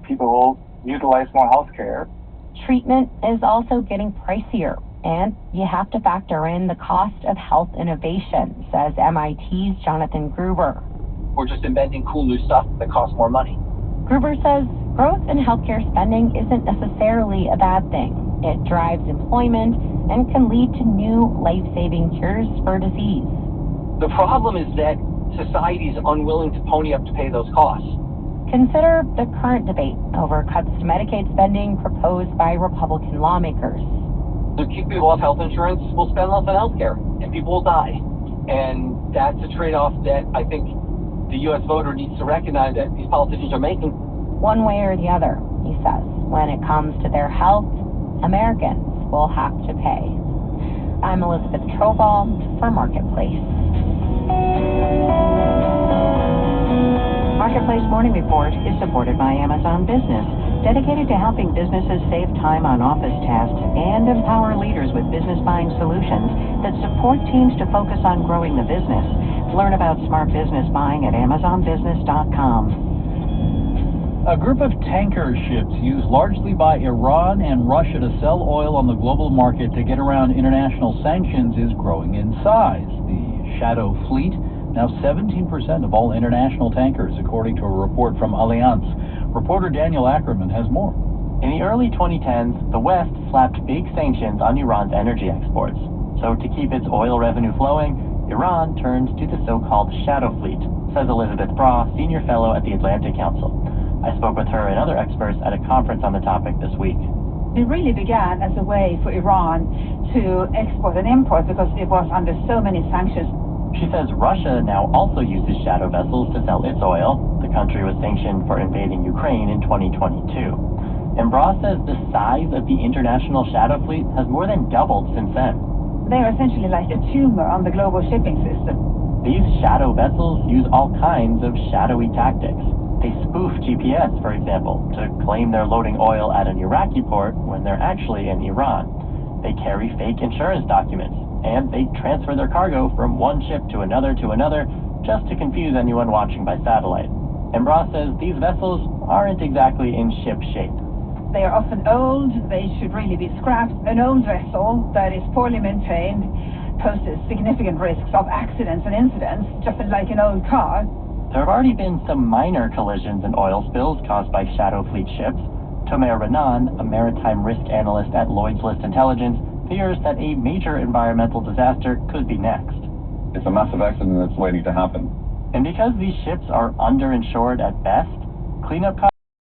people will utilize more healthcare. Treatment is also getting pricier, and you have to factor in the cost of health innovation, says MIT's Jonathan Gruber. We're just inventing cool new stuff that costs more money. Gruber says growth in healthcare spending isn't necessarily a bad thing. It drives employment and can lead to new life-saving cures for disease. The problem is that society is unwilling to pony up to pay those costs. Consider the current debate over cuts to Medicaid spending proposed by Republican lawmakers. To keep people off health insurance, we'll spend less on healthcare, and people will die. And that's a trade-off that I think the U.S. voter needs to recognize that these politicians are making. One way or the other, he says, when it comes to their health, Americans will have to pay. I'm Elizabeth Trovall for Marketplace. Marketplace Morning Report is supported by Amazon Business, dedicated to helping businesses save time on office tasks and empower leaders with business buying solutions that support teams to focus on growing the business. Learn about smart business buying at AmazonBusiness.com. A group of tanker ships used largely by Iran and Russia to sell oil on the global market to get around international sanctions is growing in size. The Shadow Fleet, now 17% of all international tankers, according to a report from Allianz. Reporter Daniel Ackerman has more. In the early 2010s, the West slapped big sanctions on Iran's energy exports. So to keep its oil revenue flowing, Iran turned to the so-called Shadow Fleet, says Elizabeth Braw, Senior Fellow at the Atlantic Council. I spoke with her and other experts at a conference on the topic this week. It really began as a way for Iran to export and import because it was under so many sanctions. She says Russia now also uses shadow vessels to sell its oil. The country was sanctioned for invading Ukraine in 2022. And Braw says the size of the international shadow fleet has more than doubled since then. They're essentially like a tumor on the global shipping system. These shadow vessels use all kinds of shadowy tactics. They spoof GPS, for example, to claim they're loading oil at an Iraqi port when they're actually in Iran. They carry fake insurance documents, and they transfer their cargo from one ship to another just to confuse anyone watching by satellite. And Braw says these vessels aren't exactly in ship shape. They are often old, they should really be scrapped. An old vessel that is poorly maintained poses significant risks of accidents and incidents, just like an old car. There have already been some minor collisions and oil spills caused by Shadow Fleet ships. Tomer Renan, a maritime risk analyst at Lloyd's List Intelligence, fears that a major environmental disaster could be next. It's a massive accident that's waiting to happen. And because these ships are underinsured at best, cleanup costs